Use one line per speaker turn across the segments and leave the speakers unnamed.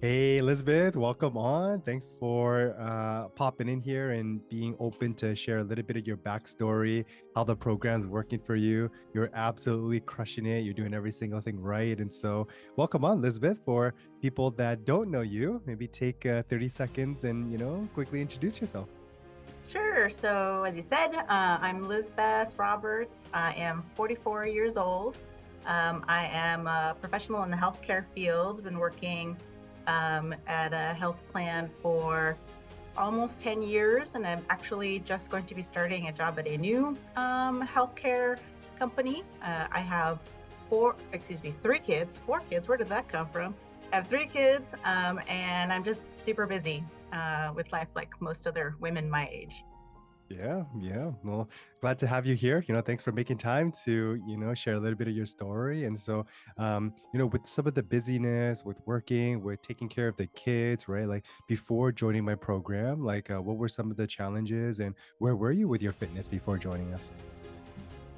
Hey, Lisbeth, welcome on. Thanks for popping in here and being open to share a little bit of your backstory, how the program's working for you. You're absolutely crushing it. You're doing every single thing right. And so, welcome on, Lisbeth. For people that don't know you, maybe take 30 seconds and, quickly introduce yourself.
Sure. So, as you said, I'm Lisbeth Roberts. I am 44 years old. I am a professional in the healthcare field. Been working at a health plan for almost 10 years, and I'm actually just going to be starting a job at a new healthcare company. I have three kids, four kids. Where did that come from? I have three kids, and I'm just super busy with life, like most other women my age.
Yeah, yeah. Well, glad to have you here. Thanks for making time to, share a little bit of your story. And so, with some of the busyness, with working, with taking care of the kids, right? Like before joining my program, like what were some of the challenges and where were you with your fitness before joining us?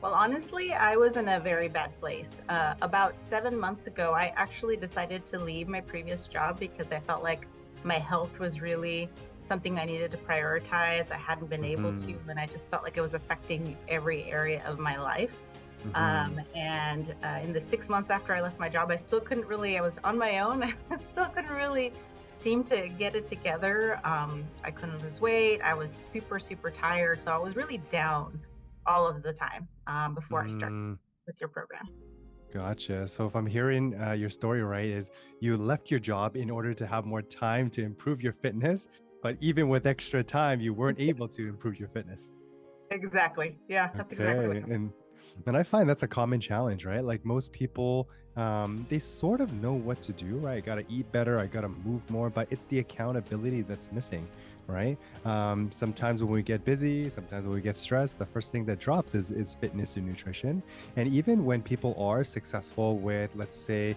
Well, honestly, I was in a very bad place. About 7 months ago, I actually decided to leave my previous job because I felt like my health was really something I needed to prioritize. I hadn't been able to,
Mm-hmm.
and I just felt like it was affecting every area of my life.
Mm-hmm.
And in the 6 months after I left my job, I was on my own. I still couldn't really seem to get it together. I couldn't lose weight. I was super, super tired. So I was really down all of the time before I started
Mm,
with your program.
gotcha. So if I'm hearing your story right, is you left your job in order to have more time to improve your fitness, but even with extra time, you weren't able to improve your fitness.
Exactly. Yeah, that's exactly what
Okay.
happened.
And I find that's a common challenge, right? Like most people, they sort of know what to do, right? I gotta eat better, I gotta move more, but it's the accountability that's missing, right? Sometimes when we get busy, sometimes when we get stressed, the first thing that drops is fitness and nutrition. And even when people are successful with, let's say,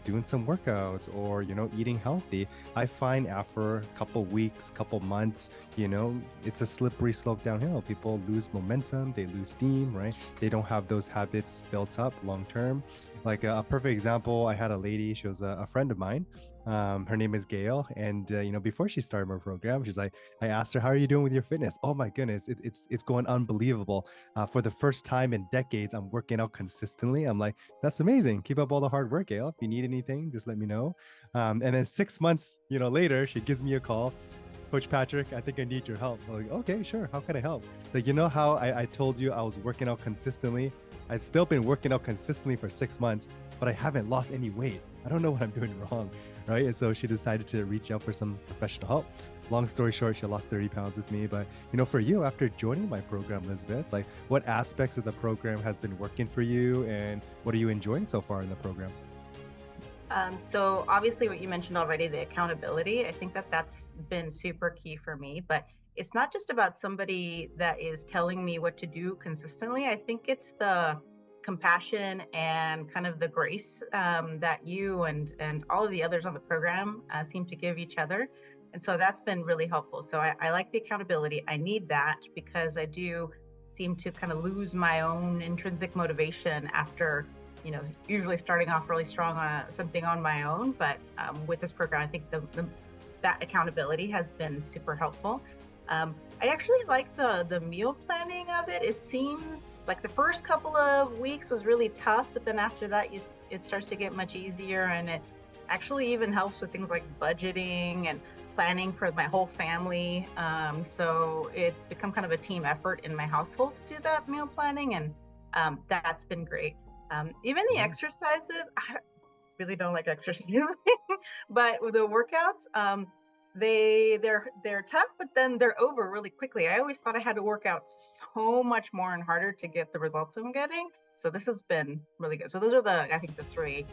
doing some workouts or eating healthy, I find after a couple weeks, couple months, it's a slippery slope downhill. People lose momentum, they lose steam, right? They don't have those habits built up long term. Like a perfect example, I had a lady, she was a friend of mine. Her name is Gail. And, before she started my program, she's like, I asked her, how are you doing with your fitness? Oh my goodness, it's going unbelievable. For the first time in decades, I'm working out consistently. I'm like, that's amazing. Keep up all the hard work, Gail. If you need anything, just let me know. And then 6 months, later, she gives me a call. Coach Patrick, I think I need your help. I'm like, okay, sure. How can I help? Like, how I told you I was working out consistently? I've still been working out consistently for 6 months, but I haven't lost any weight. I don't know what I'm doing wrong. Right. And so she decided to reach out for some professional help. Long story short, she lost 30 pounds with me. But, for you, after joining my program, Elizabeth, like what aspects of the program has been working for you and what are you enjoying so far in the program?
So obviously what you mentioned already, the accountability, I think that that's been super key for me, but it's not just about somebody that is telling me what to do consistently. I think it's the compassion and kind of the grace that you and all of the others on the program seem to give each other. And so that's been really helpful. So I like the accountability. I need that because I do seem to kind of lose my own intrinsic motivation after usually starting off really strong on something on my own. But with this program, I think that accountability has been super helpful. I actually like the meal planning of it. It seems like the first couple of weeks was really tough, but then after that, it starts to get much easier, and it actually even helps with things like budgeting and planning for my whole family. So it's become kind of a team effort in my household to do that meal planning, and that's been great. Even the
Yeah.
exercises, I really don't like exercising, but with the workouts, they're tough, but then they're over really quickly. I always thought I had to work out so much more and harder to get the results I'm getting. So this has been really good. So those are I think the three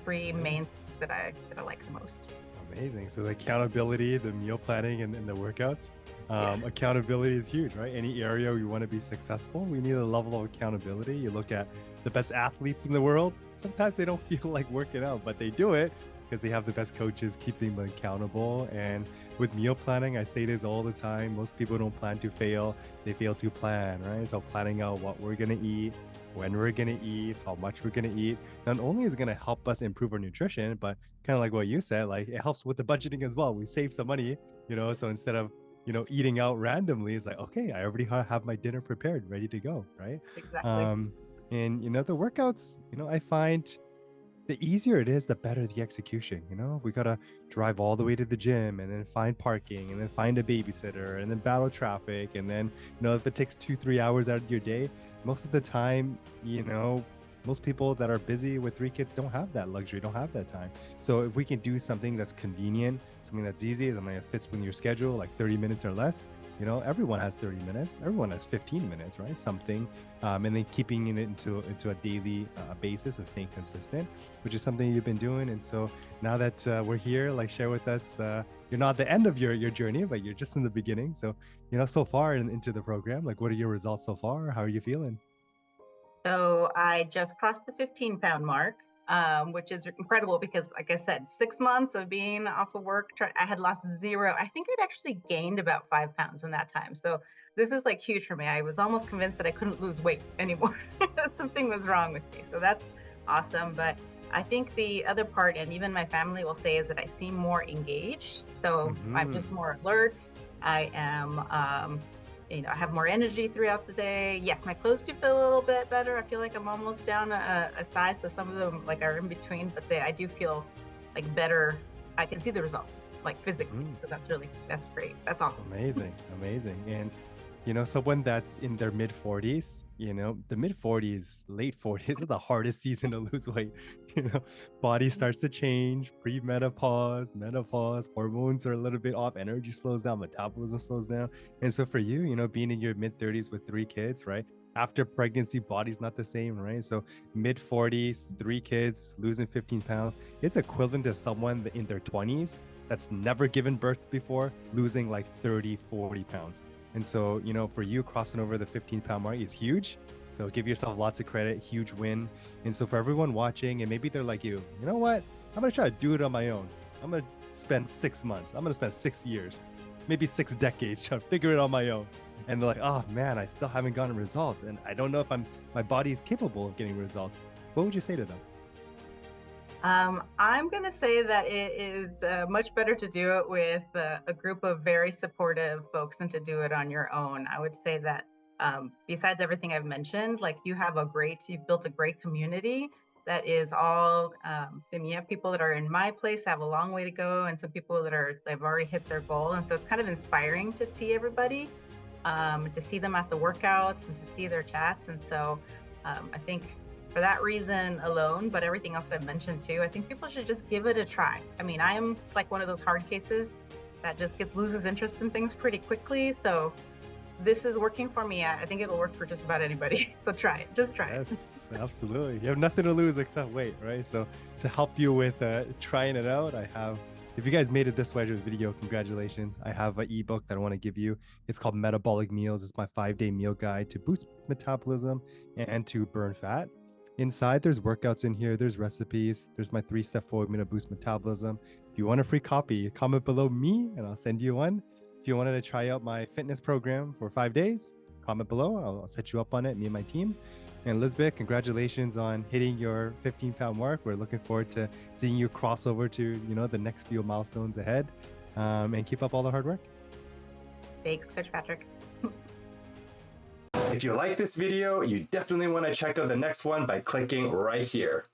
Yeah.
main things that I like the most.
Amazing. So the accountability, the meal planning, and the workouts.
Yeah.
Accountability is huge, right? Any area you want to be successful, we need a level of accountability. You look at the best athletes in the world. Sometimes they don't feel like working out, but they do it because they have the best coaches keeping them accountable. And with meal planning, I say this all the time. Most people don't plan to fail; they fail to plan, right? So planning out what we're gonna eat, when we're going to eat, how much we're going to eat. Not only is it going to help us improve our nutrition, but kind of like what you said, like it helps with the budgeting as well. We save some money, so instead of, eating out randomly, it's like, okay, I already have my dinner prepared, ready to go, right?
Exactly.
Um, and, the workouts, I find the easier it is, the better the execution. We gotta drive all the way to the gym and then find parking and then find a babysitter and then battle traffic. And then, if it takes 2, 3 hours out of your day, most of the time, most people that are busy with 3 kids don't have that luxury, don't have that time. So if we can do something that's convenient, something that's easy, something that fits within your schedule, like 30 minutes or less, everyone has 30 minutes, everyone has 15 minutes, right? Something, and then keeping it into a daily basis and staying consistent, which is something you've been doing. And so now that we're here, like share with us, you're not at the end of your journey, but you're just in the beginning. So, so far into the program, like what are your results so far? How are you feeling?
So I just crossed the 15-pound mark, which is incredible because, like I said, 6 months of being off of work, I had lost zero. I think I'd actually gained about 5 pounds in that time. So this is like huge for me. I was almost convinced that I couldn't lose weight anymore. Something was wrong with me. So that's awesome. But I think the other part, and even my family will say, is that I seem more engaged. So I'm just
Hmm.
more alert. I am I have more energy throughout the day. Yes, my clothes do feel a little bit better. I feel like I'm almost down a size, so some of them like are in between, but I do feel like better. I can see the results like physically. So that's great. That's awesome.
Amazing, amazing. And someone that's in their mid 40s, the mid 40s, late 40s is the hardest season to lose weight. You know, body starts to change, pre-menopause, menopause, hormones are a little bit off, energy slows down, metabolism slows down. And so for you, being in your mid 30s with 3 kids, right? After pregnancy, body's not the same, right? So mid 40s, 3 kids, losing 15 pounds, it's equivalent to someone in their 20s that's never given birth before, losing like 30, 40 pounds. And so, for you, crossing over the 15-pound mark is huge. So give yourself lots of credit, huge win. And so for everyone watching, and maybe they're like you know what? I'm going to try to do it on my own. I'm going to spend 6 months. I'm going to spend 6 years, maybe 6 decades trying to figure it on my own. And they're like, oh man, I still haven't gotten results. And I don't know if my body is capable of getting results. What would you say to them?
I'm going to say that it is much better to do it with a group of very supportive folks than to do it on your own. I would say that besides everything I've mentioned, like you've built a great community that is all, I mean, you have people that are in my place, have a long way to go, and some people they've already hit their goal. And so it's kind of inspiring to see everybody, to see them at the workouts and to see their chats. And so I think for that reason alone, but everything else I've mentioned too, I think people should just give it a try. I mean, I am like one of those hard cases that just loses interest in things pretty quickly. So this is working for me. I think it'll work for just about anybody. So try it. Just try it.
Yes, absolutely. You have nothing to lose except weight, right? So to help you with trying it out, if you guys made it this way to the video, congratulations. I have an ebook that I want to give you. It's called Metabolic Meals. It's my 5-day meal guide to boost metabolism and to burn fat. Inside, there's workouts in here. There's recipes. There's my 3-step formula to boost metabolism. If you want a free copy, comment below me and I'll send you one. If you wanted to try out my fitness program for 5 days, comment below. I'll set you up on it, me and my team. And Lisbeth, congratulations on hitting your 15-pound mark. We're looking forward to seeing you cross over to, the next few milestones ahead. And keep up all the hard work.
Thanks, Coach Patrick.
If you like this video, you definitely want to check out the next one by clicking right here.